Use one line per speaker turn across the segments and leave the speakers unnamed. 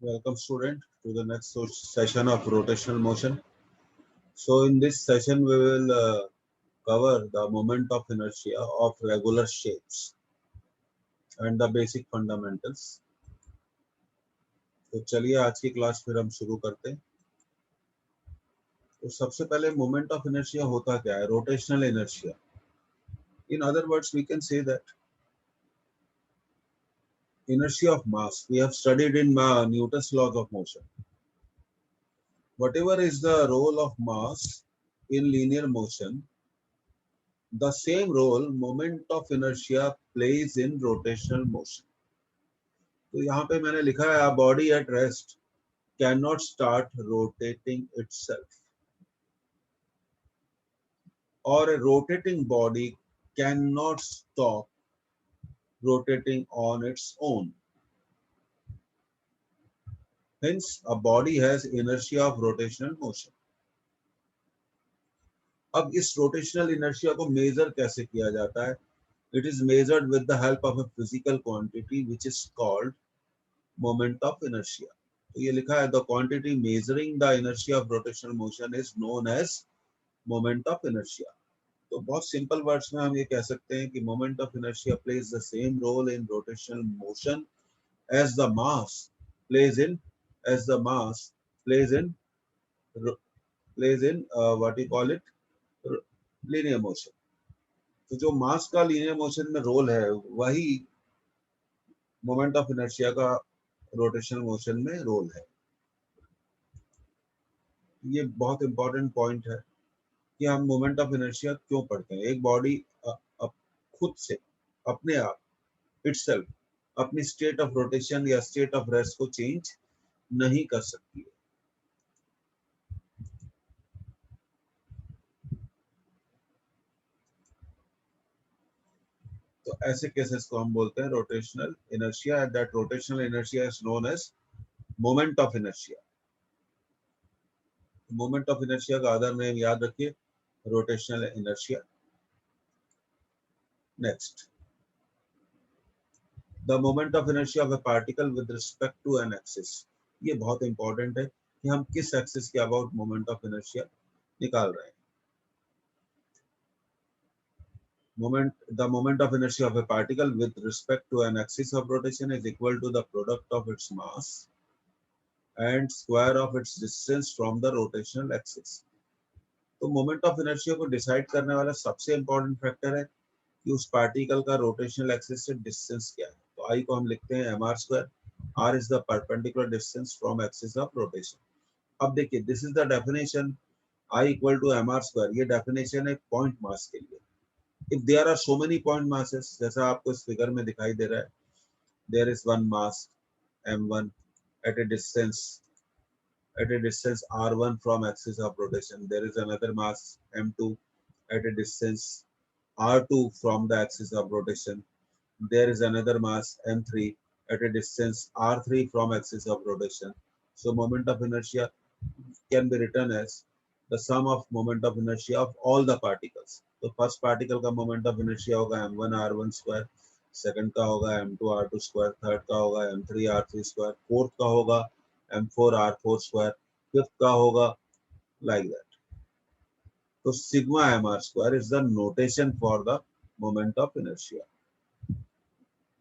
Welcome student to the next session of rotational motion. So in this session we will cover the moment of inertia of regular shapes and the basic fundamentals. तो चलिए आज की class फिर हम शुरू करते हैं। तो सबसे पहले मोमेंट ऑफ इनर्शिया होता क्या है? Rotational inertia. In other words we can say that inertia of mass we have studied in Newton's laws of motion. Whatever is the role of mass in linear motion, the same role moment of inertia plays in rotational motion. तो यहाँ पे मैंने लिखा है a body at rest cannot start rotating itself or a rotating body cannot stop rotating on its own. Hence a body has inertia of rotational motion. अब इस rotational inertia को measure कैसे किया जाता है? It is measured with the help of a physical quantity which is called moment of inertia. तो ये लिखा है the quantity measuring the inertia of rotational motion is known as moment of inertia. तो बहुत सिंपल वर्ड्स में हम ये कह सकते हैं कि moment of inertia plays the same role in rotational motion as the mass plays in as the mass plays in plays in what you call it linear motion. तो जो मास का लीनियर मोशन में रोल है वही moment of inertia का rotational motion में role है। ये बहुत इंपॉर्टेंट पॉइंट है कि हम मोमेंट ऑफ इनर्शिया क्यों पढ़ते हैं। एक बॉडी खुद से अपने आप इटसेल्फ अपनी स्टेट ऑफ रोटेशन या स्टेट ऑफ रेस्ट को चेंज नहीं कर सकती है। तो ऐसे केसेस को हम बोलते हैं rotational inertia. That rotational inertia is known as moment of inertia. Moment of inertia का अदर नेम याद रखिए, rotational inertia. Next, the moment of inertia of a particle with respect to an axis. ये बहुत important है कि हम किस axis के अबाउट मोमेंट ऑफ इनर्शिया निकाल रहे हैं। The moment of inertia of a particle with respect to an axis of rotation is equal to the product of its mass and square of its distance from the rotational axis. तो moment of inertia को decide करने वाला सबसे important factor है कि उस particle का rotational axis से डिस्टेंस क्या है। तो आई को हम लिखते हैं mr square. r is the perpendicular distance from axis of rotation. अब देखिए, this is the definition I equal to mr square. ये डेफिनेशन है पॉइंट मास के लिए। if there are so many point masses, जैसा आपको इस फिगर में दिखाई दे रहा है, there is one mass m1 at a distance r1 from axis of rotation. There is another mass m2 at a distance r2 from the axis of rotation. There is another mass m3 at a distance r3 from axis of rotation. So moment of inertia can be written as the sum of moment of inertia of all the particles. तो first particle का moment of inertia होगा m1 r1 square, second का होगा m2 r2 square, third का होगा m3 r3 square, fourth का होगा m4 r4 square, fifth का होगा लाइक दैट। तो sigma mr square is the notation for the moment of inertia.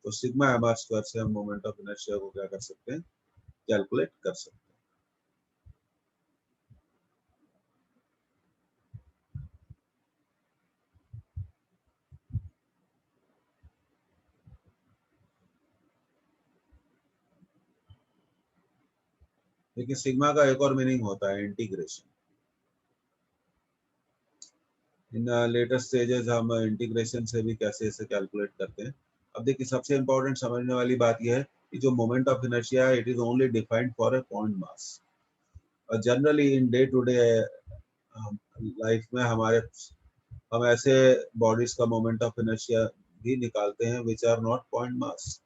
तो सिग्मा mr स्क्वायर से हम मोमेंट ऑफ इनर्शिया को क्या कर सकते हैं, कैलकुलेट कर सकते हैं। लेकिन सिग्मा का एक और मीनिंग होता है इंटीग्रेशन। इन लेटेस्ट स्टेजेस हम इंटीग्रेशन से भी कैसे इसे कैलकुलेट करते हैं। अब देखिए, सबसे इंपॉर्टेंट समझने वाली बात यह है कि जो मोमेंट ऑफ इनर्शिया है it is only defined for a point mass. Generally in day to day life में हम ऐसे बॉडीज का मोमेंट ऑफ इनर्शिया भी निकालते हैं which are not point mass.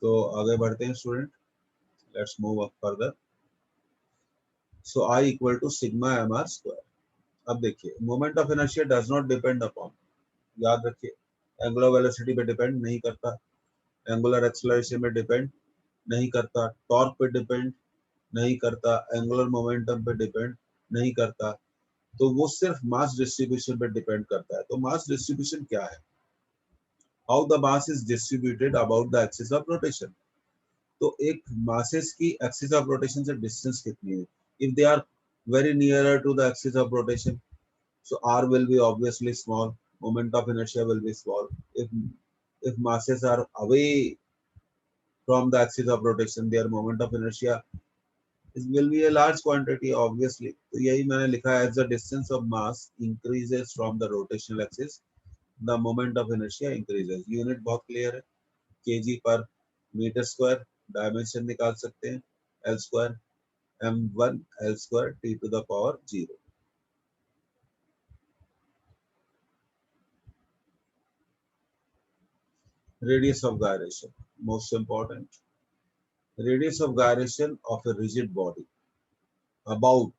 तो आगे बढ़ते हैं student, let's move up further. So I equal to sigma M R square. अब देखिए moment of inertia does not depend upon, याद रखिए, एंगुलर वेलोसिटी पे डिपेंड नहीं करता, एंगुलर एक्सेलरेशन पे डिपेंड नहीं करता, टॉर्क पे डिपेंड नहीं करता, एंगुलर मोमेंटम पे डिपेंड नहीं करता, तो वो सिर्फ मास डिस्ट्रीब्यूशन पे डिपेंड करता है। तो मास डिस्ट्रीब्यूशन क्या है? How the mass is distributed about the axis of rotation. तो एक मासेस की एक्सिस ऑफ रोटेशन से डिस्टेंस कितनी है? If they are very nearer to the axis of rotation, so r will be obviously small, moment of inertia will be small. If masses are away from the axis of rotation, their moment of inertia will be a large quantity obviously. तो यही मैंने लिखा है, as the distance of mass increases from the rotational axis, the moment of inertia increases. Unit बहुत clear है, kg पर metre square, dimension निकाल सकते हैं, l square m1 l square t to the power 0. Radius of gyration, most important. Radius of gyration of a rigid body about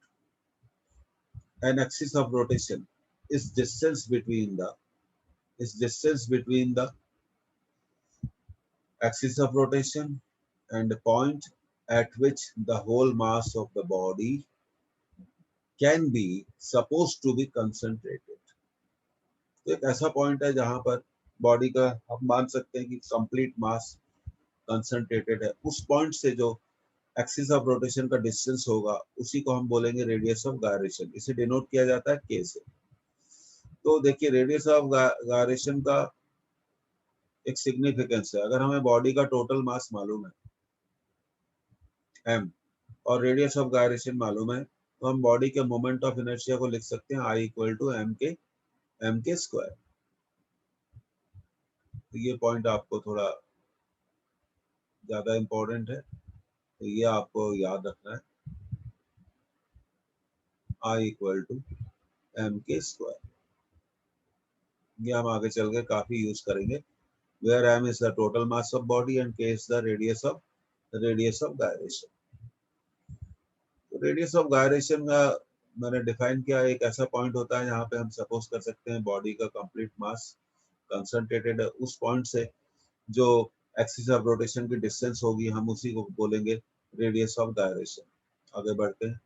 an axis of rotation is distance between the axis of rotation and the point at which the whole mass of the body can be supposed to be concentrated. तो एक ऐसा point है जहां पर body का हम मान सकते हैं कि कंप्लीट मास कंसंट्रेटेड है। उस पॉइंट से जो एक्सिस ऑफ रोटेशन का डिस्टेंस होगा उसी को हम बोलेंगे रेडियस ऑफ गायरेशन। इसे डिनोट किया जाता है के से। तो देखिए रेडियस ऑफ गायरेशन का एक सिग्निफिकेंस है। अगर हमें बॉडी का टोटल मास मालूम है m और रेडियस ऑफ गायरेशन मालूम है, तो हम बॉडी के मोमेंट ऑफ इनर्शिया को लिख सकते हैं I इक्वल टू एम के स्क्वायर। तो ये पॉइंट आपको थोड़ा ज्यादा इंपॉर्टेंट है, तो ये आपको याद रखना है, I इक्वल टू एम के स्क्वायर। ये हम आगे चल के काफी यूज करेंगे, where m is the total mass of body and k is the radius of gyration. तो रेडियस ऑफ गायरेशन का मैंने डिफाइन किया, एक ऐसा पॉइंट होता है जहाँ पे हम सपोज कर सकते हैं बॉडी का कंप्लीट मास कंसंट्रेटेड है। उस पॉइंट से जो एक्सिस ऑफ रोटेशन की डिस्टेंस होगी हम उसी को बोलेंगे रेडियस ऑफ गायरेशन। आगे बढ़ते हैं।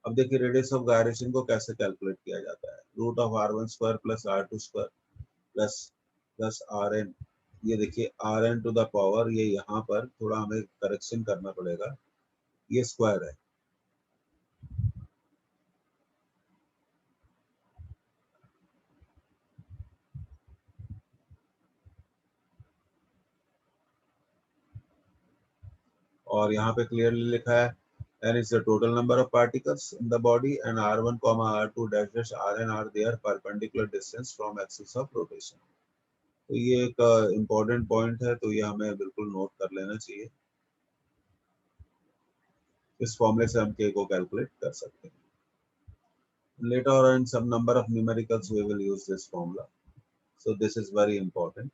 अब देखिए रेडियस ऑफ गायरेशन को कैसे कैलकुलेट किया जाता है। Root of r1 square plus r2 square plus plus rn। ये देखिए rn टू द पावर, ये यहाँ पर थोड़ा हमें करेक्शन करना पड़ेगा, ये स्क्वायर है। और यहाँ पे क्लियरली लिखा है n is the total number of particles in the body and r1 r2 dash dash rn are their perpendicular distance from axis of rotation। तो ये एक इम्पोर्टेंट पॉइंट है, तो ये हमें बिल्कुल नोट कर लेना चाहिए। इस फॉर्मूले से हम k को कैलकुलेट कर सकते हैं। later on some number of numericals we will use this formula, so this is very important।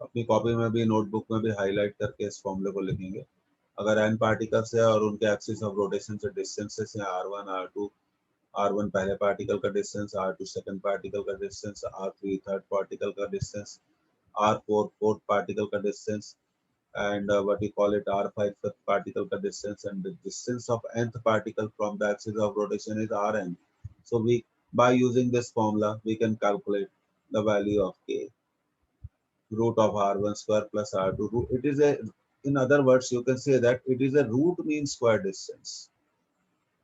अपनी कॉपी में भी नोटबुक में भी हाईलाइट करके इस फॉर्मूले को लिखेंगे। अगर n पार्टिकल्स है और उनके एक्सिस ऑफ रोटेशन से डिस्टेंसेस हैं r1 r2, r1 पहले पार्टिकल का डिस्टेंस, r2 सेकंड पार्टिकल का डिस्टेंस, r3 थर्ड पार्टिकल का डिस्टेंस, r4 फोर्थ पार्टिकल का distance, and what you call it r5 fifth particle का distance, and the distance of nth particle from the axis of rotation is rn। So we, by using this formula we can calculate the value of k, root of r1 square plus r2 root. It is a, in other words you can say that it is a root mean square distance,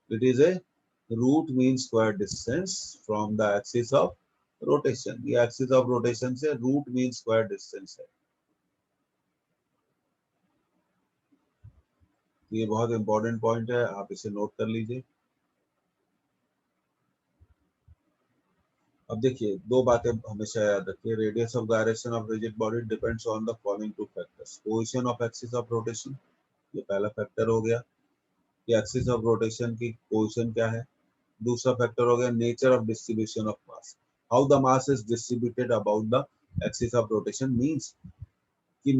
it is a root mean square distance from the axis of rotation। ये axis of rotation से root mean square distance है। ये बहुत important point है, आप इसे note कर लीजिए। अब देखिए दो बातें हमेशा याद रखिए, radius of gyration of rigid body depends on the following two factors, position of axis of rotation, ये पहला फैक्टर हो गया कि एक्सिस ऑफ रोटेशन की पोजीशन क्या है। दूसरा फैक्टर हो गया nature of distribution of mass, how the mass is distributed about the axis of rotation, means कि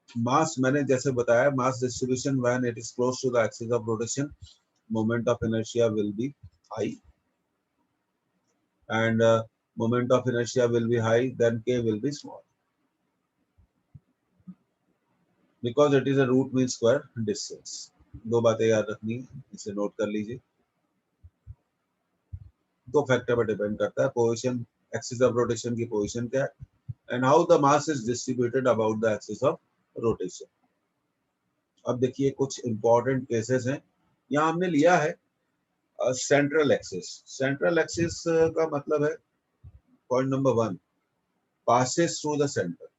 मास मैंने जैसे बताया, mass distribution when it is close to the axis of rotation, moment of inertia will be high, and moment of inertia will be high, then k will be small because it is a root mean square distance. दो बातें याद रखनी है, इसे note कर लीजिए। दो factor पर डिपेंड करता है, पोजीशन, एक्सिस ऑफ रोटेशन की पोजीशन क्या है, and how the mass is distributed about the axis of rotation. अब देखिए कुछ इंपॉर्टेंट केसेस हैं, यहाँ हमने लिया है सेंट्रल एक्सिस। सेंट्रल एक्सिस का मतलब है, point number 1, passes through the center,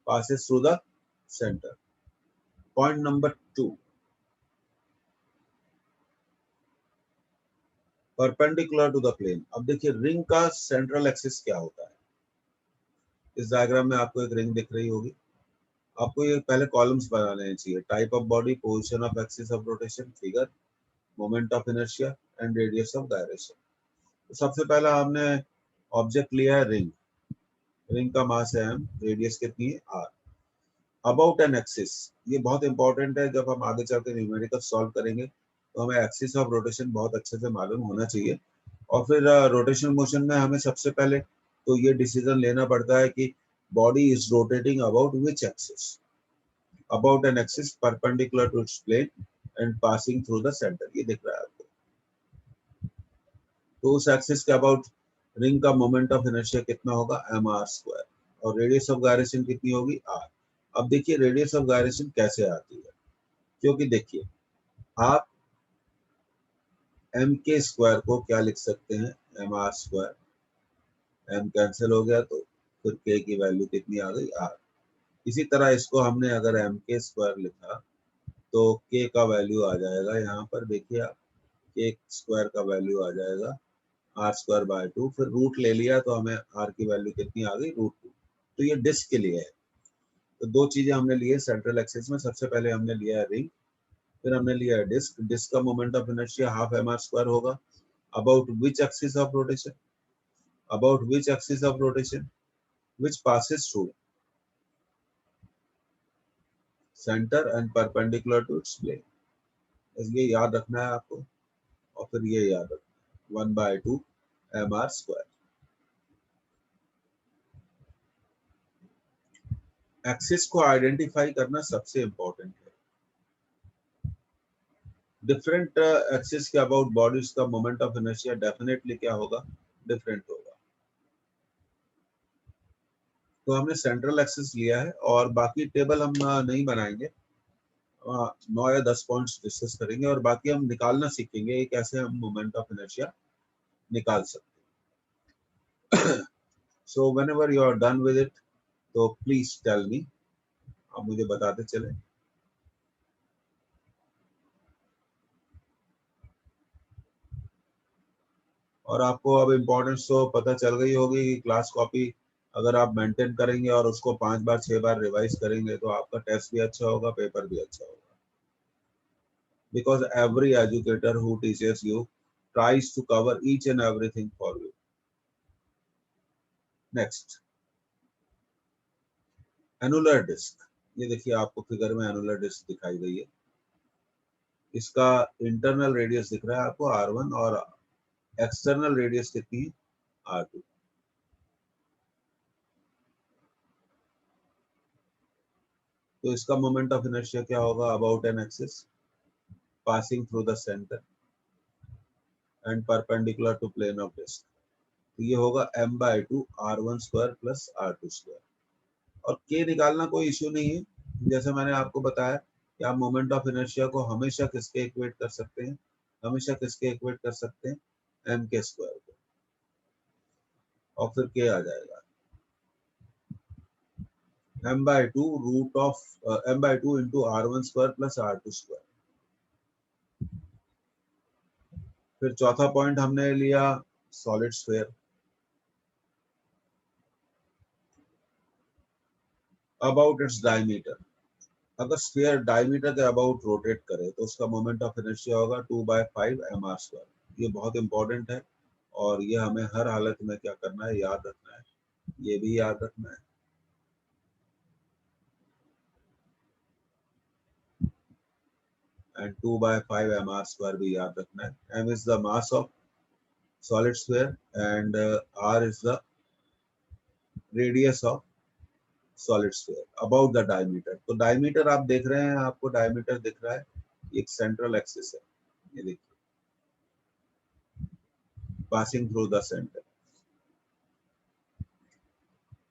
passes through the center. Point number 2, perpendicular to the plane। अब देखिए रिंग का सेंट्रल एक्सिस क्या होता है, इस डायग्राम में आपको एक रिंग दिख रही होगी, आपको ये पहले कॉलम्स बना लेने चाहिए, type of body, position of axis of rotation, figure, moment of inertia and radius of gyration. तो सबसे पहला हमने ऑब्जेक्ट लिया है रिंग, रिंग का मास है m, रेडियस कितनी है r। अबाउट एन एक्सिस, ये बहुत इंपॉर्टेंट है, जब हम आगे चल के न्यूमेरिकल सॉल्व करेंगे तो हमें एक्सिस ऑफ रोटेशन बहुत अच्छे से मालूम होना चाहिए। और फिर रोटेशन मोशन में हमें सबसे पहले तो ये डिसीजन लेना पड़ता है कि body is rotating about which axis, about an axis perpendicular to its plane and passing through the centre, ये दिख रहा है आपको। तो उस एक्सिस के अबाउट रिंग का मोमेंट ऑफ इनर्शिया कितना होगा, एम आर स्क्वायर, और रेडियस ऑफ गायरेशन कितनी होगी, आर। अब देखिए रेडियस ऑफ गायरेशन कैसे आती है, क्योंकि देखिए आप एम के स्क्वायर को क्या लिख सकते हैं, M R square, M cancel हो गया तो फिर के की वैल्यू कितनी आ गई, आर। इसी तरह इसको हमने अगर एम के स्क्वायर लिखा तो के का वैल्यू आ जाएगा, यहाँ पर देखिए आप, के स्क्वायर का वैल्यू आ जाएगा आर स्क्वायर बाय 2, फिर रूट ले लिया तो हमें आर की वैल्यू कितनी आ गई, √2। तो ये डिस्क के लिए है। तो दो चीजें हमने लिए सेंट्रल एक्सिस में, सबसे पहले हमने लिया है रिंग, फिर हमने लिया है डिस्क। डिस्क का moment of inertia half M R square होगा, about which axis of rotation, about which axis of rotation, which passes through centre and perpendicular to its plane. ये याद रखना है आपको, और फिर ये याद रखना है 1/2 एम आर स्क्वायर। एक्सिस को आइडेंटिफाई करना सबसे इंपॉर्टेंट है। डिफरेंट एक्सिस के अबाउट बॉडीज का मोमेंट ऑफ इनर्शिया डेफिनेटली क्या होगा, डिफरेंट होगा। तो हमने सेंट्रल एक्सिस लिया है, और बाकी टेबल हम नहीं बनाएंगे, 9 या 10 पॉइंट्स डिस्कस करेंगे, और बाकी हम निकालना सीखेंगे कैसे हम मोमेंट ऑफ इनर्शिया निकाल सकते हैं। So whenever you are done with it, तो प्लीज टेल मी, आप मुझे बताते चले। और आपको अब इम्पोर्टेंस तो पता चल गई होगी कि क्लास कॉपी अगर आप मेंटेन करेंगे और उसको 5 बार 6 बार रिवाइज करेंगे तो आपका टेस्ट भी अच्छा होगा, पेपर भी अच्छा होगा। Because every educator who teaches you tries to cover each and everything for you. Next, annular disc. ये देखिए आपको फिगर में एनुलर डिस्क दिखाई गई है, इसका इंटरनल रेडियस दिख रहा है आपको r1, और एक्सटर्नल रेडियस कितनी है, r2। तो इसका मोमेंट ऑफ इनर्शिया क्या होगा, about an axis passing through the centre and perpendicular to plane of disc. तो ये होगा m/2 r1 square plus r2 square. और के निकालना कोई इश्यू नहीं है, जैसे मैंने आपको बताया कि आप मोमेंट ऑफ इनर्शिया को हमेशा किसके इक्वेट कर सकते हैं, हमेशा किसके इक्वेट कर सकते हैं, एम के स्क्वायर को, और फिर के आ जाएगा m/2 root of m/2 into r1 square plus r2 square. फिर चौथा पॉइंट हमने लिया solid sphere, about its diameter. अगर स्फीयर डायमीटर के अबाउट रोटेट करे तो उसका मोमेंट ऑफ इनर्शिया होगा 2/5 mr²। ये बहुत इंपॉर्टेंट है और ये हमें हर हालत में क्या करना है, याद रखना है, ये भी याद रखना है। एंड 2/5 mr² भी याद रखना है। m is the mass of solid sphere and r is the radius of solid sphere about the diameter. तो डायमीटर आप देख रहे हैं, आपको डायमीटर दिख रहा है, एक सेंट्रल एक्सिस है, ये देखिए, पासिंग थ्रू द सेंटर।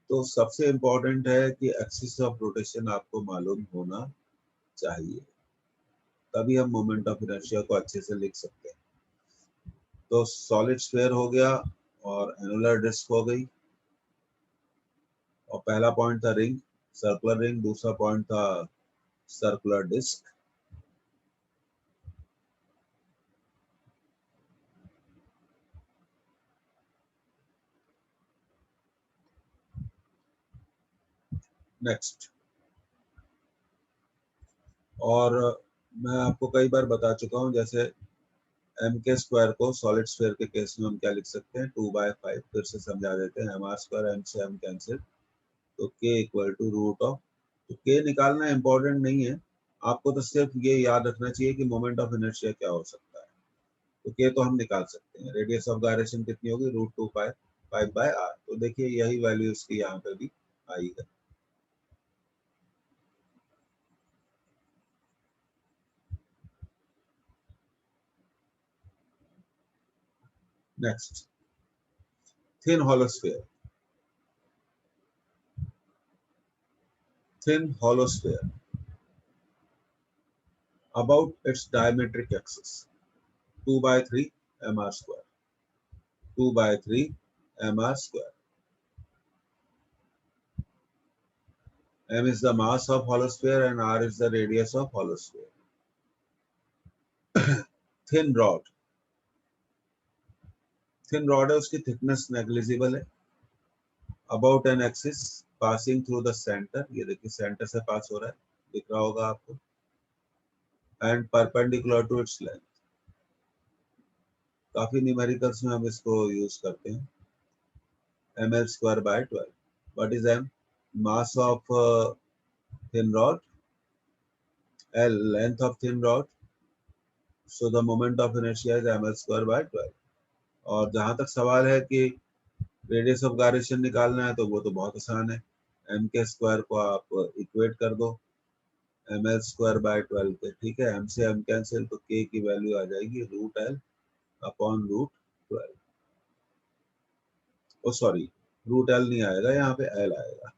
तो सबसे इंपॉर्टेंट है कि एक्सिस ऑफ रोटेशन आपको मालूम होना चाहिए, तभी हम मोमेंट ऑफ इनर्शिया को अच्छे से लिख सकते हैं। तो सॉलिड स्फीयर हो गया और एनुलर डिस्क हो गई, और पहला पॉइंट था रिंग, सर्कुलर रिंग, दूसरा पॉइंट था सर्कुलर डिस्क। नेक्स्ट, और मैं आपको कई बार बता चुका हूं, जैसे एम के स्क्वायर को सॉलिड स्फीयर के केस में हम क्या लिख सकते हैं, 2/5। फिर से समझा देते हैं, mr², m से m कैंसिल, तो k equal to root of, तो k निकालना इंपॉर्टेंट नहीं है, आपको तो सिर्फ ये याद रखना चाहिए कि मोमेंट ऑफ इनर्शिया क्या हो सकता है। तो k तो हम निकाल सकते हैं, रेडियस ऑफ गायरेशन कितनी होगी, √2π/r। तो देखिए यही वैल्यू इसकी यहाँ पे भी आई है। Next, thin hollow sphere, thin hollow sphere about its diametric axis 2/3 mr², 2/3 mr²। m is the mass of hollow sphere and r is the radius of hollow sphere। thin rod, thin rod है, उसकी thickness negligible है, about an axis passing through the center, ये देखिए centre से पास हो रहा है, दिख रहा होगा आपको, and perpendicular to its length। काफी न्यूमेरिकल्स में हम इसको यूज करते हैं, ml²/12। what is m, mass of thin rod, l length of thin rod, so the moment of inertia is ml²/12। और जहां तक सवाल है कि रेडियस ऑफ गायरेशन निकालना है, तो वो तो बहुत आसान है, m के स्क्वायर को आप इक्वेट कर दो ml²/12 पे, ठीक है, m से m कैंसिल, तो k की वैल्यू आ जाएगी √l/√12। ओ सॉरी, √l नहीं आएगा, यहाँ पे l आएगा।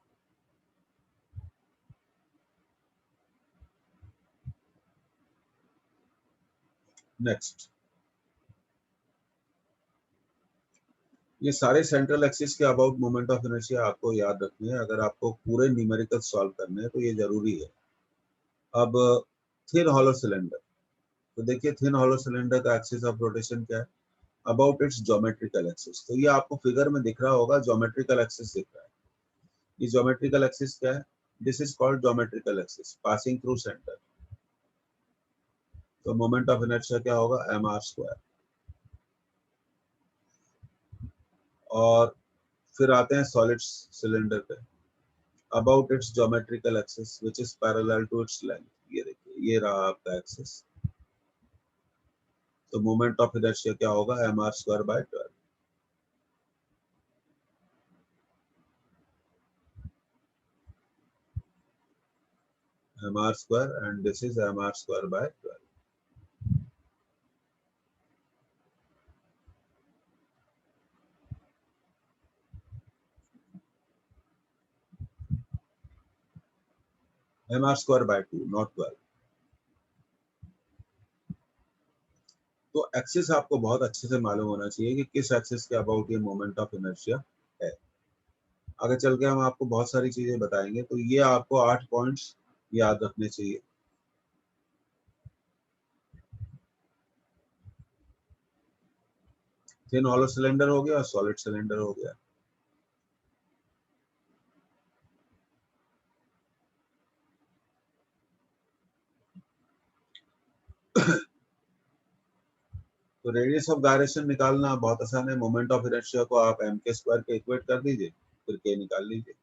नेक्स्ट, ये सारे सेंट्रल एक्सिस के अबाउट मोमेंट ऑफ इनर्शिया आपको याद रखनी है, अगर आपको पूरे न्यूमेरिकल सॉल्व करने हैं तो ये जरूरी है। अब थिन हॉलो सिलेंडर, तो देखिए थिन हॉलो सिलेंडर का एक्सिस ऑफ रोटेशन क्या है, अबाउट इट्स ज्योमेट्रिकल एक्सिस। तो ये आपको फिगर में दिख रहा होगा, ज्योमेट्रिकल एक्सिस दिख रहा है। ये ज्योमेट्रिकल एक्सिस क्या है, this is called geometrical axis passing through centre. तो मोमेंट ऑफ इनर्शिया क्या होगा, mr²। और फिर आते हैं सॉलिड सिलेंडर पे, about its geometrical axis which is parallel to its length. ये देखिए, ये रहा आपका एक्सिस, तो मोमेंट ऑफ इनर्शिया क्या होगा, mr²/12। mr² and this is mr²/12। mr²/2 not 12। तो एक्सिस आपको बहुत अच्छे से मालूम होना चाहिए कि किस एक्सिस के अबाउट ये मोमेंट ऑफ इनर्शिया है। आगे चल के हम आपको बहुत सारी चीजें बताएंगे, तो ये आपको 8 पॉइंट्स याद रखने चाहिए। थिन हॉलो सिलेंडर हो गया और सॉलिड सिलेंडर हो गया। तो रेडियस ऑफ गायरेशन निकालना बहुत आसान है। मोमेंट ऑफ इनर्शिया को आप एम के स्क्वायर के इक्वेट कर दीजिए, फिर के निकाल लीजिए,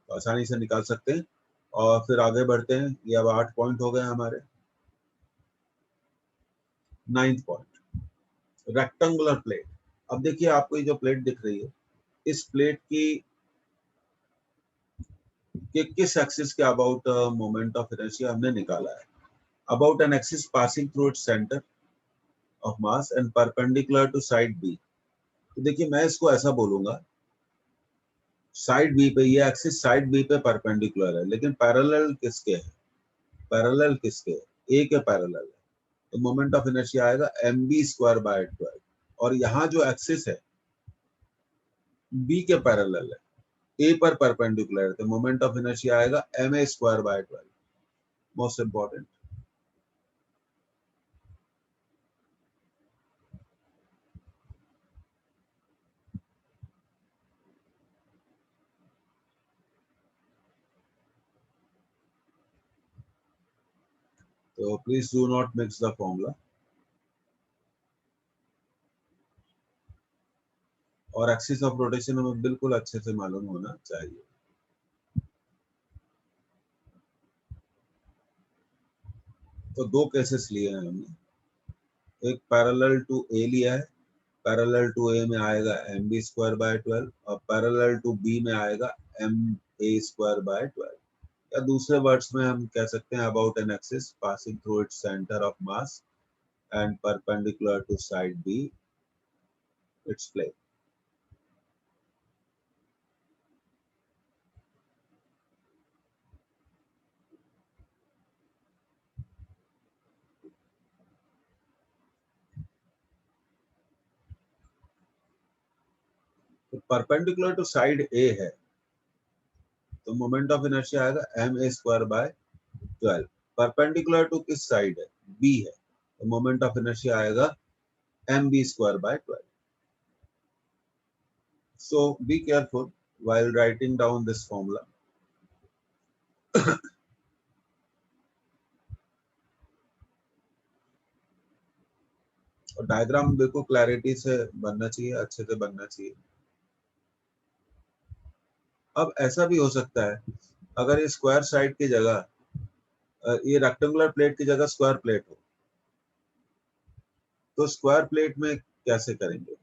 तो आसानी से निकाल सकते हैं। और फिर आगे बढ़ते हैं। ये अब 8 पॉइंट हो गए हमारे। 9th point, rectangular plate. अब देखिए आपको ये जो प्लेट दिख रही है, इस प्लेट की कि किस एक्सिस के अबाउट मोमेंट ऑफ इनर्शिया हमने निकाला है। About an axis passing through its centre of mass and perpendicular to side B. तो देखिए मैं इसको ऐसा बोलूंगा, साइड बी पे, ये एक्सिस साइड बी पे परपेंडिकुलर है, लेकिन पैरेलल किसके है? पैरेलल किसके है? ए के पैरेलल है। तो मोमेंट ऑफ इनर्शिया आएगा एम बी स्क्वायर बाय 12। और यहाँ जो एक्सिस है बी के पैरेलल है, ए पर परपेंडिकुलर है, तो मोमेंट ऑफ इनर्शिया आएगा M A square by 12। Most important. तो please do not mix the formula. और एक्सिस ऑफ रोटेशन हमें बिल्कुल अच्छे से मालूम होना चाहिए। तो दो केसेस लिए हैं हमने। एक पैरेलल टू ए लिया है। पैरेलल टू ए में आएगा एम बी स्क्वायर बाय 12 और पैरेलल टू बी में आएगा एम ए स्क्वायर बाय 12। या दूसरे वर्ड्स में हम कह सकते हैं about an axis passing through its centre of mass and perpendicular to side B its plane. तो परपेंडिकुलर टू साइड ए है, तो मोमेंट ऑफ इनर्शिया आएगा M A square by 12। Perpendicular to किस साइड है? बी है, तो moment of inertia आएगा M B square by 12। So be careful while writing down this formula. और डायग्राम बिल्कुल क्लैरिटी से बनना चाहिए, अच्छे से बनना चाहिए। अब ऐसा भी हो सकता है, अगर ये स्क्वायर साइड की जगह, ये रेक्टेंगुलर प्लेट की जगह स्क्वायर प्लेट हो, तो स्क्वायर प्लेट में कैसे करेंगे?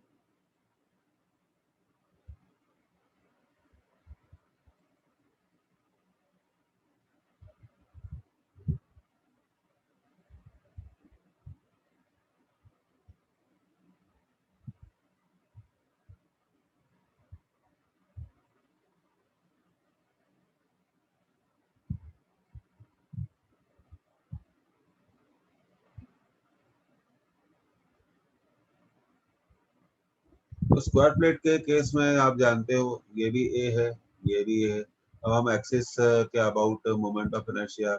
तो स्क्वायर प्लेट के केस में आप जानते हो ये भी ए है, ये भी ए है। अब हम एक्सिस के अबाउट मोमेंट ऑफ इनर्शिया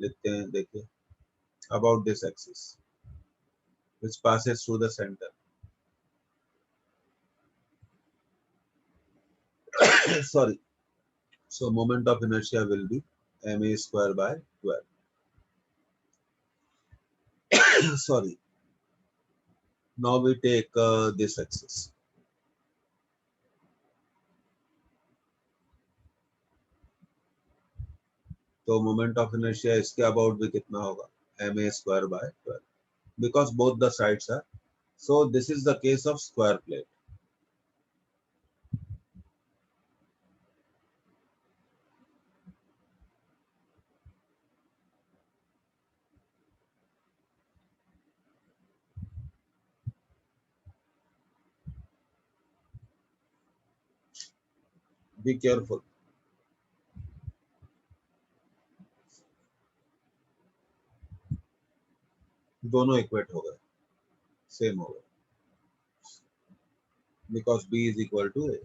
लिखते हैं। देखिए, about this axis which passes through the center. Sorry. So moment of inertia will be ma square by 12. Sorry. Now we take this axis. तो moment of inertia इसके about भी कितना होगा? ma square by 12. Because both the sides are. So this is the case of square plate. Be careful. दोनों equate हो गए, same हो गए, because b is equal to a.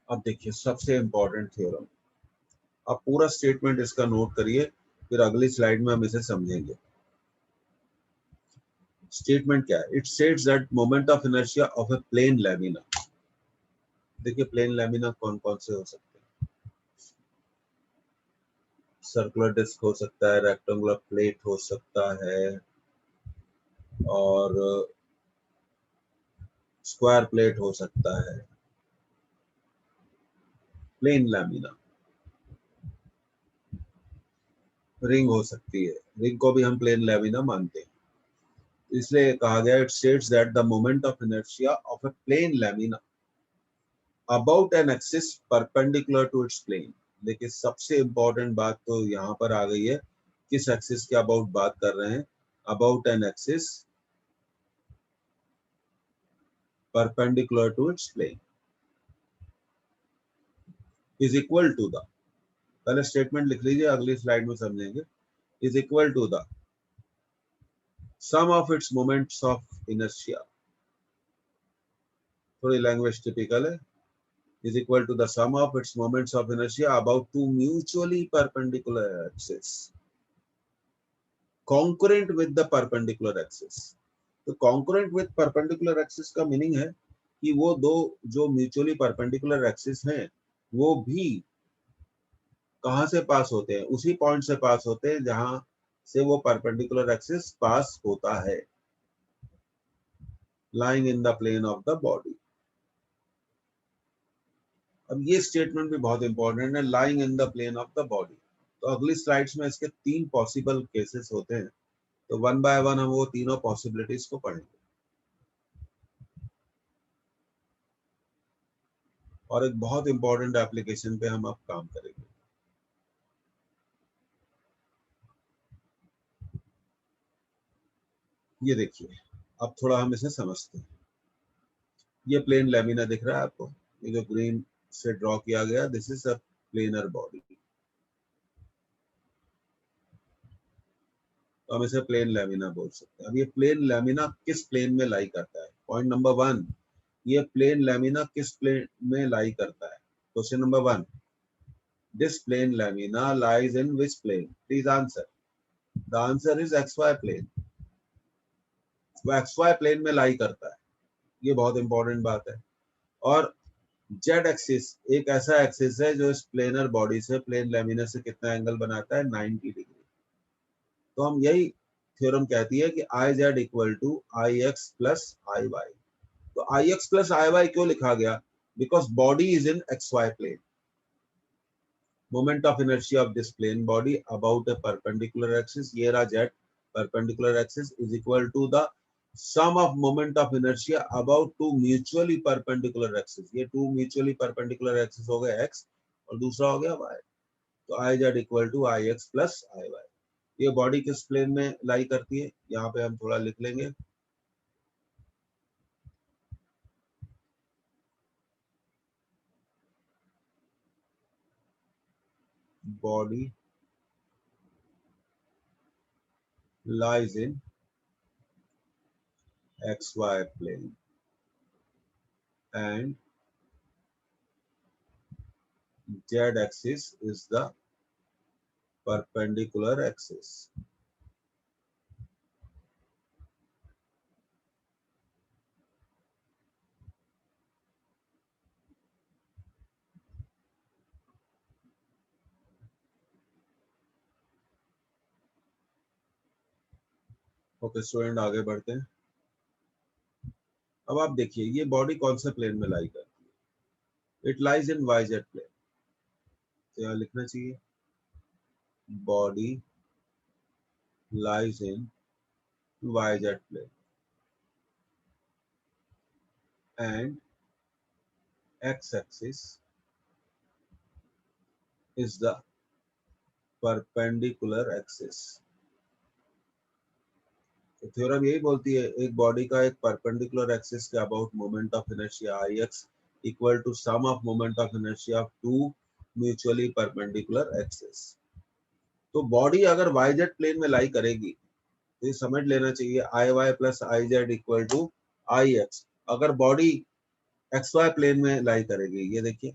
अब देखिए सबसे इंपॉर्टेंट थ्योरम, अब पूरा स्टेटमेंट इसका नोट करिए, फिर अगली स्लाइड में हम इसे समझेंगे। स्टेटमेंट क्या है? It states that moment of inertia of a plane lamina. देखिए प्लेन लैमिना कौन कौन से हो सकते हैं? सर्कुलर डिस्क हो सकता है, रेक्टेंगुलर प्लेट हो सकता है, और स्क्वायर प्लेट हो सकता है। प्लेन लैमिना, रिंग हो सकती है, रिंग को भी हम प्लेन लैमिना मानते हैं। इसलिए कहा गया it states that the moment of inertia of a plane lamina about an axis perpendicular to its plane. देखिए सबसे इंपॉर्टेंट बात तो यहाँ पर आ गई है, किस एक्सिस के अबाउट बात कर रहे हैं? About an axis perpendicular to its plane is equal to the, पहले स्टेटमेंट लिख लीजिए, अगली स्लाइड में समझेंगे। Is equal to the sum of its moments of inertia, थोड़ी लैंग्वेज टिपिकल है, is equal to the sum of its moments of inertia about two mutually perpendicular axes concurrent with the perpendicular axis। तो concurrent with perpendicular axis का meaning है कि वो दो जो mutually perpendicular axis हैं वो भी कहां से पास होते हैं? उसी पॉइंट से पास होते हैं जहां से वो परपेंडिकुलर एक्सिस पास होता है, lying in the plane of the body। अब ये स्टेटमेंट भी बहुत इंपॉर्टेंट है, lying in the plane of the body। तो अगली स्लाइड्स में इसके तीन पॉसिबल केसेस होते हैं, तो वन बाय वन हम वो तीनों पॉसिबिलिटीज को पढ़ेंगे और एक बहुत इंपॉर्टेंट एप्लीकेशन पे हम अब काम करेंगे। ये देखिए, अब थोड़ा हम इसे समझते हैं। ये प्लेन लैमिना दिख रहा है आपको, ये जो ग्रीन से ड्रॉ किया गया, this is a planar body. तो हम इसे प्लेन लैमिना बोल सकते हैं। अब ये प्लेन लैमिना किस प्लेन में लाई करता है? पॉइंट नंबर वन, ये प्लेन लैमिना किस प्लेन में लाई करता है? Question number one, this plane lamina lies in which plane? Please answer. The answer is X Y plane. वो एक्स वाई प्लेन में लाई करता है, ये बहुत इंपॉर्टेंट बात है। और जेड एक्सिस एक ऐसा एक्सिस है जो इस प्लेनर बॉडी से, प्लेन लैमिना से कितना एंगल बनाता है? 90 डिग्री। तो हम यही थ्योरम कहती है कि I Z equal to I x plus I Y. तो I x plus I Y क्यों लिखा गया? Because body is in X Y plane. Moment of inertia of this plane body about a perpendicular axis, ये रहा Z perpendicular axis, is equal to the sum of moment of inertia about two mutually perpendicular axis. ये two mutually perpendicular axis हो गया X और दूसरा हो गया Y. तो I Z equal to I x plus I Y. ये body किस प्लेन में लाई करती है? यहाँ पे हम थोड़ा लिख लेंगे, body lies in xy plane and z axis is the perpendicular axis। Okay student, आगे बढ़ते हैं। अब आप देखिए ये बॉडी कौन से प्लेन में लाई करती है? It lies in Y Z plane. तो यहाँ लिखना चाहिए body lies in Y Z plane and X axis is the perpendicular axis। तो थ्योरम यही बोलती है एक बॉडी का एक परपेंडिकुलर एक्सिस के about moment of inertia I X equal to sum of moment of inertia of two mutually perpendicular axis. तो body अगर वाई जेड प्लेन में लाई करेगी तो ये समझ लेना चाहिए I Y plus I Z equal to I X. अगर बॉडी एक्स वाई प्लेन में लाई करेगी, ये देखिए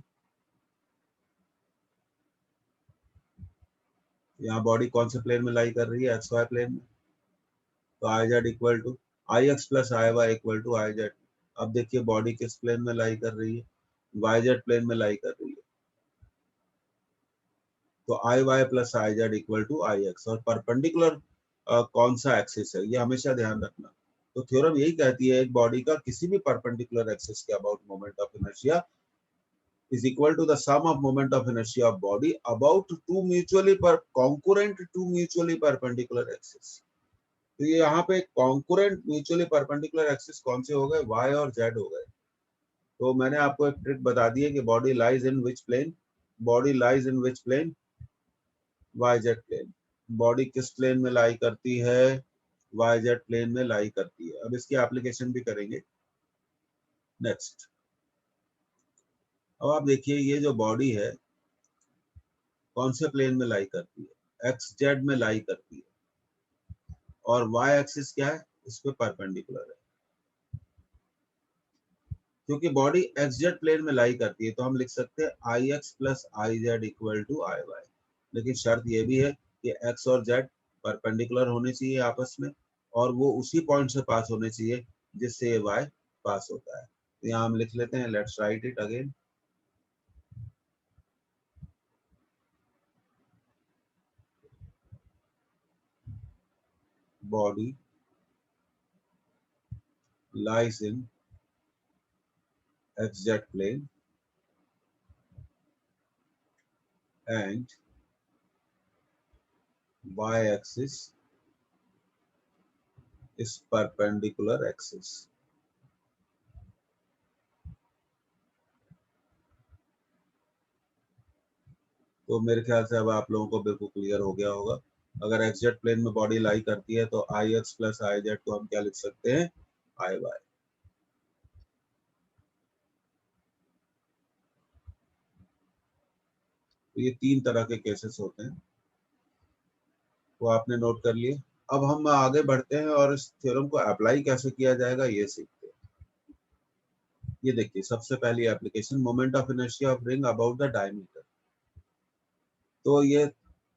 यहाँ बॉडी कौन से प्लेन में लाई कर रही है, एक्स वाई प्लेन में, तो I Z equal to I x plus I Y equal to I Z. अब देखिए बॉडी किस प्लेन में लाई कर रही है, वाई जेड प्लेन में लाई कर रही है, तो I Y plus I Z equal to I X. और परपेंडिकुलर कौन सा एक्सिस है, ये हमेशा ध्यान रखना। तो थ्योरम यही कहती है एक बॉडी का किसी भी परपेंडिकुलर एक्सिस के about moment of inertia is equal to the sum of moment of inertia of body about two mutually concurrent two mutually perpendicular axis। तो ये यहाँ पे कॉन्कुरेंट म्यूचुअली परपेंडिकुलर एक्सिस कौन से हो गए, y और z हो गए। तो मैंने आपको एक ट्रिक बता दी है कि body lies in which plane, body lies in which plane, Y Z plane. Body किस प्लेन में लाई करती है, वाई जेड प्लेन में लाई करती है। अब इसकी एप्लीकेशन भी करेंगे। नेक्स्ट, अब आप देखिए ये जो बॉडी है कौन से प्लेन में लाई करती है, एक्स जेड में लाई करती है, और वाई एक्सिस क्या है, इस पे परपेंडिकुलर है। क्योंकि बॉडी एक्स जेड प्लेन में लाई करती है तो हम लिख सकते हैं I x plus I Z equal to I Y. लेकिन शर्त ये भी है कि एक्स और जेड परपेंडिकुलर होने चाहिए आपस में, और वो उसी पॉइंट से पास होने चाहिए जिससे ये वाई पास होता है। तो यहाँ हम लिख लेते हैं, let's write it again. Body lies in xz plane and y-axis is perpendicular axis। तो मेरे ख्याल से अब आप लोगों को बिल्कुल क्लियर हो गया होगा। अगर एक्सजेड प्लेन में बॉडी लाई करती है तो I x plus I Z को हम क्या लिख सकते हैं, आई वाई। तो ये तीन तरह के केसेस होते हैं, वो आपने नोट कर लिए। अब हम आगे बढ़ते हैं और इस थ्योरम को अप्लाई कैसे किया जाएगा ये सीखते हैं। ये देखिए सबसे पहली application, moment of inertia of ring about the diameter. तो ये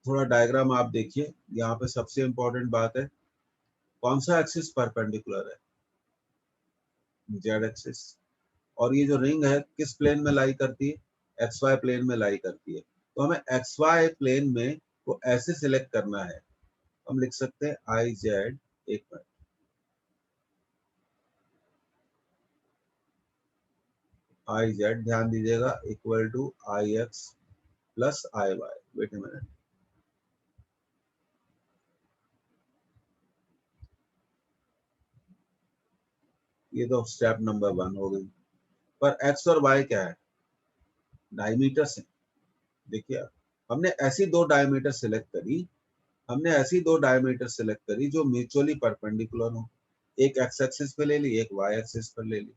थोड़ा डायग्राम आप देखिए, यहाँ पे सबसे इंपॉर्टेंट बात है कौन सा एक्सिस परपेंडिकुलर है, जेड एक्सिस। और ये जो रिंग है किस प्लेन में लाई करती है, एक्स वाई प्लेन में लाई करती है। तो हमें एक्स वाई प्लेन में वो ऐसे सिलेक्ट करना है, हम लिख सकते हैं आई जेड, एक मिनट, आई जेड ध्यान दीजिएगा equal to I x plus I Y. Wait a minute, ये तो स्टेप नंबर 1 हो गई। पर एक्स और वाई क्या है, डायमीटर से। देखिए हमने ऐसी दो डायमीटर सिलेक्ट करी, हमने ऐसी दो डायमीटर सिलेक्ट करी जो म्यूचुअली परपेंडिकुलर हो। एक एक्स एक्सिस पे ले ली, एक वाई एक्सिस पर ले ली।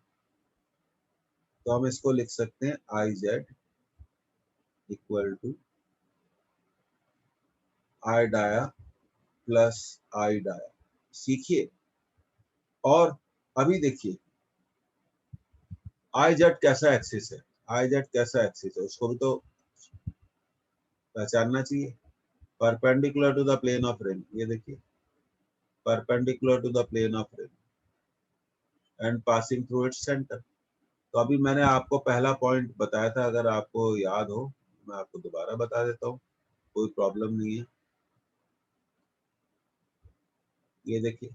तो हम इसको लिख सकते हैं I Z equal to I dia plus I dia. सीखिए। और अभी देखिए आई जेड कैसा एक्सिस है, आई जेड कैसा एक्सिस है उसको भी तो पहचानना चाहिए। Perpendicular to the plane of ring, ये देखिए perpendicular to the plane of ring and passing through its centre. तो अभी मैंने आपको पहला पॉइंट बताया था, अगर आपको याद हो मैं आपको दोबारा बता देता हूँ, कोई प्रॉब्लम नहीं है। ये देखिए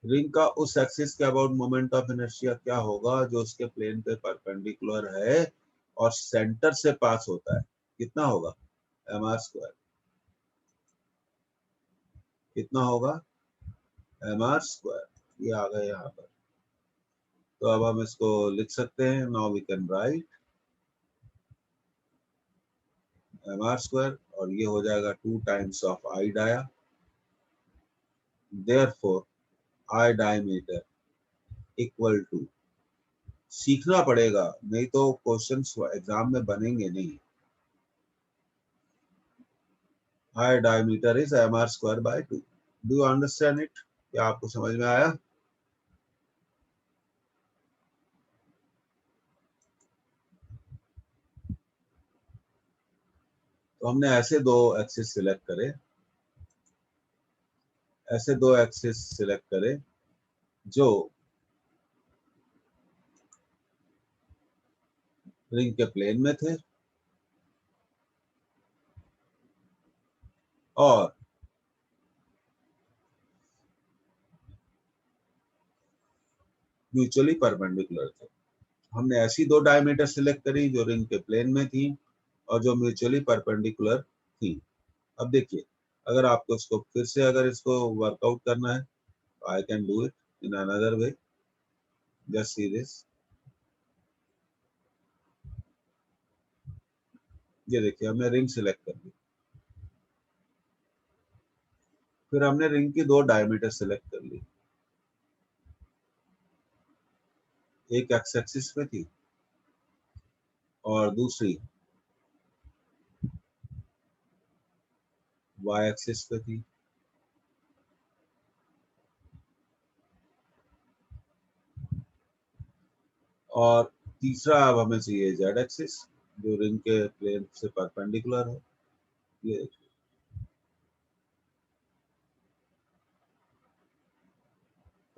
रिंग का उस एक्सिस के अबाउट मोमेंट ऑफ इनर्शिया क्या होगा जो उसके प्लेन पे परपेंडिकुलर है और सेंटर से पास होता है, कितना होगा, एम आर स्क्वायर। कितना होगा, एम आर स्क्वायर। ये आ गए यहाँ पर। तो अब हम इसको लिख सकते हैं, now we can write M R square, और ये हो जाएगा 2 times of I dia. Therefore I diameter equal to, सीखना पड़ेगा नहीं तो क्वेश्चंस एग्जाम में बनेंगे नहीं। I diameter is M R square by 2। Do you understand it, क्या आपको समझ में आया। तो तो हमने ऐसे दो एक्सिस सिलेक्ट करे, ऐसे दो एक्सिस सिलेक्ट करे जो रिंग के प्लेन में थे और म्यूचुअली परपेंडिकुलर थे। हमने ऐसी दो डायमीटर सिलेक्ट करी जो रिंग के प्लेन में थी और जो म्यूचुअली परपेंडिकुलर थी। अब देखिए, अगर आपको इसको फिर से अगर इसको वर्कआउट करना है, I can do it in another way. Just see this, ये देखिए हमने रिंग सिलेक्ट कर ली, फिर हमने रिंग की दो डायमीटर सिलेक्ट कर ली, एक एक्स एक्सिस पे थी और दूसरी वाई एक्सिस पे थी। और तीसरा अब हमें चाहिए जेड एक्सिस जो रिंग के प्लेन से परपेंडिकुलर है। ये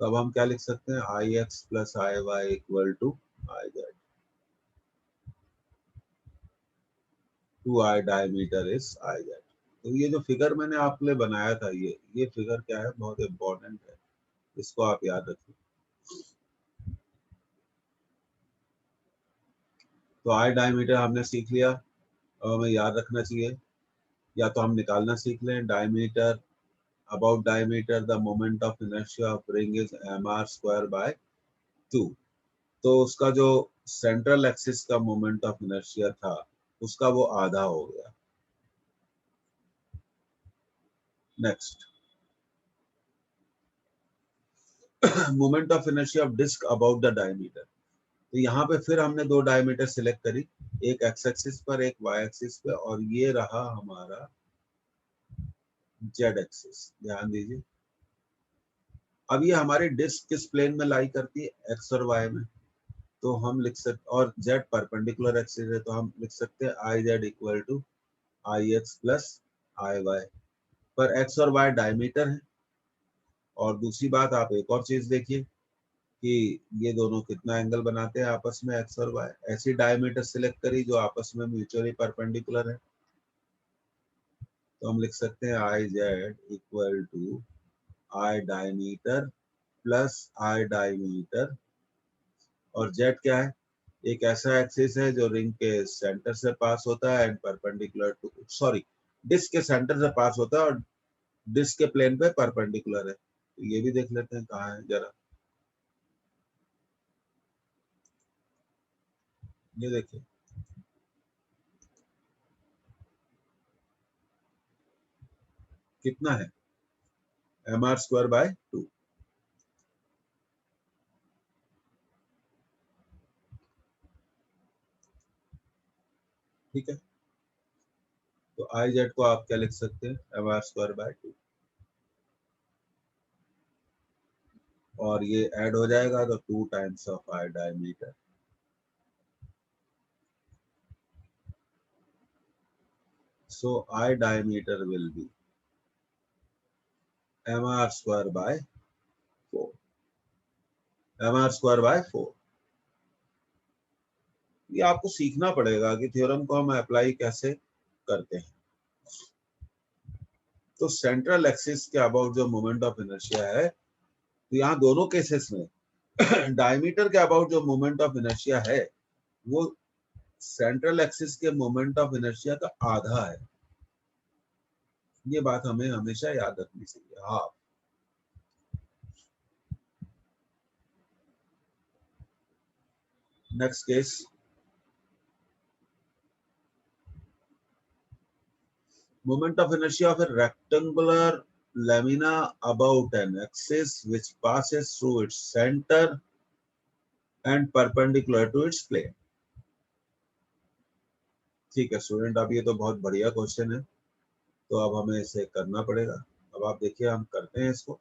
तो अब हम क्या लिख सकते हैं, I x plus I Y equal to I z, two I diameter is I z. तो ये जो फिगर मैंने आपके लिए बनाया था, ये फिगर क्या है, बहुत इंपॉर्टेंट है, इसको आप याद रखिए। तो आई डायमीटर हमने सीख लिया, अब हमें याद रखना चाहिए, या तो हम निकालना सीख लें diameter, about diameter the moment of inertia of ring is mr square by 2। तो उसका जो सेंट्रल एक्सिस का मोमेंट ऑफ इनर्शिया था उसका वो आधा हो गया। Next, moment of inertia of disc about the diameter. तो यहाँ पे फिर हमने दो डायमीटर सिलेक्ट करी, एक एक्स एक्सिस पर एक वाई एक्सिस पे, और ये रहा हमारा जेड एक्सिस। ध्यान दीजिए, अब ये हमारी डिस्क किस प्लेन में लाई करती है, एक्स और वाई में। तो हम लिख सकते, और जेड परपेंडिकुलर एक्सिस है, तो हम लिख सकते हैं I Z equal to I x plus I Y, पर एक्स और वाई डायमीटर है। और दूसरी बात, आप एक और चीज देखिए कि ये दोनों कितना एंगल बनाते हैं आपस में, एक्स और वाई। ऐसी डायमीटर सिलेक्ट करी जो आपस में म्यूचुअली परपेंडिकुलर है, तो हम लिख सकते हैं I Z equal to I diameter plus I diameter. और जेड क्या है, एक ऐसा एक्सिस है जो रिंग के सेंटर से पास होता है and perpendicular to, sorry, disc के सेंटर से पास होता है और डिस्क के प्लेन पे परपेंडिकुलर है। तो ये भी देख लेते हैं कहाँ है जरा, ये देखिए कितना है, एम आर स्क्वायर बाय 2। ठीक है, तो आई जेड को आप क्या लिख सकते हैं, एम आर स्क्वायर बाय 2, और ये ऐड हो जाएगा तो 2 times of I diameter. So I diameter will be M R square by 4, M R square by 4। ये आपको सीखना पड़ेगा कि थ्योरम को हम अप्लाई कैसे करते हैं। तो सेंट्रल एक्सिस के अबाउट जो मोमेंट ऑफ इनर्शिया है, तो यहाँ दोनों केसेस में डायमीटर के अबाउट जो मोमेंट ऑफ इनर्शिया है वो सेंट्रल एक्सिस के मोमेंट ऑफ इनर्शिया का आधा है। ये बात हमें हमेशा याद रखनी चाहिए। हाँ, next case, moment of inertia of a rectangular lamina about an axis which passes through its center and perpendicular to its plane। ठीक है स्टूडेंट, अब ये तो बहुत बढ़िया क्वेश्चन है, तो अब हमें इसे करना पड़ेगा। अब आप देखिए हम करते हैं इसको।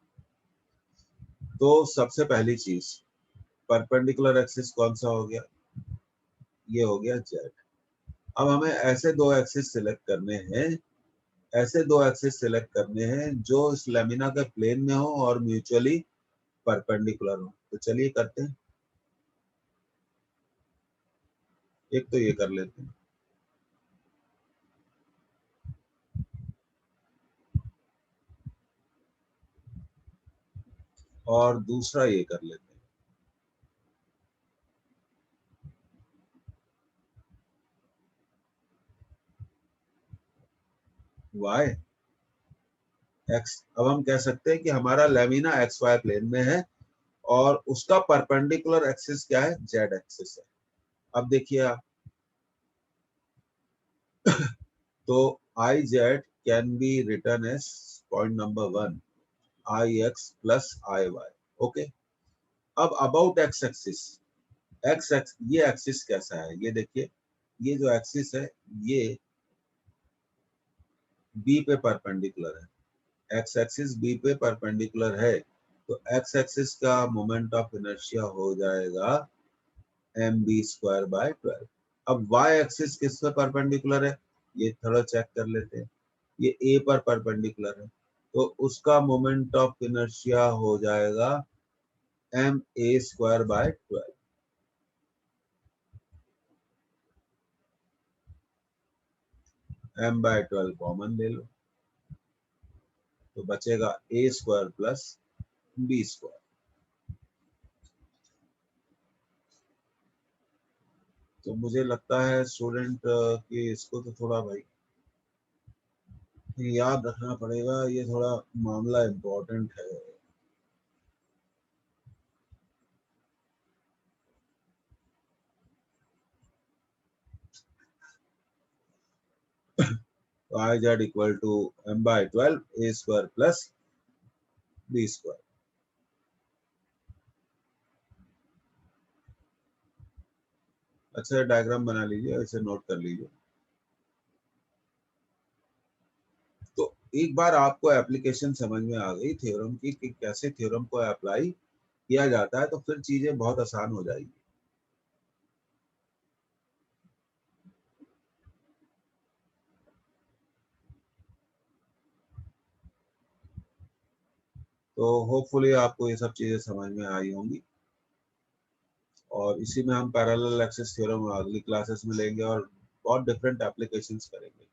तो सबसे पहली चीज, परपेंडिकुलर एक्सिस कौन सा हो गया, ये हो गया जेड। अब हमें ऐसे दो एक्सिस सिलेक्ट करने हैं, ऐसे दो एक्सिस सिलेक्ट करने हैं जो इस लेमिना के प्लेन में हो और म्यूचुअली परपेंडिकुलर हो। तो चलिए करते हैं। एक तो ये कर लेते हैं और दूसरा ये कर लेते हैं। y x, अब हम कह सकते हैं कि हमारा लेमिना एक्स वाई प्लेन में है और उसका परपेंडिकुलर एक्सिस क्या है, जेड एक्सिस है। अब देखिए आप, तो I z can be written as point number 1 I x plus I y. Okay, अब about x axis, x x ये एक्सिस कैसा है, ये देखिए, ये जो एक्सिस है ये बी पे परपेंडिकुलर है, एक्स एक्सिस बी पे परपेंडिकुलर है, तो एक्स एक्सिस का मोमेंट ऑफ इनर्शिया हो जाएगा एम बी स्क्वायर बाय 12। अब वाई एक्सिस किस पे परपेंडिकुलर है, ये थोड़ा चेक कर लेते हैं, ये ए पर परपेंडिकुलर है, तो उसका मोमेंट ऑफ इनर्शिया हो जाएगा M A square by 12। M by 12 common ले लो, तो बचेगा A square plus B square. तो मुझे लगता है स्टूडेंट कि इसको तो थोड़ा भाई याद रखना पड़ेगा, ये थोड़ा मामला इम्पोर्टेंट है। तो I Z equal to M by 12 A square plus B square. अच्छा डायग्राम बना लीजिए, इसे नोट कर लीजिए। तो एक बार आपको एप्लीकेशन समझ में आ गई थ्योरम की कि कैसे थ्योरम को अप्लाई किया जाता है, तो फिर चीजें बहुत आसान हो जाएगी। तो होपफुली आपको ये सब चीजें समझ में आई होंगी और इसी में हम पैरेलल एक्सिस थ्योरम अगली क्लासेस में लेंगे और बहुत डिफरेंट एप्लीकेशंस करेंगे।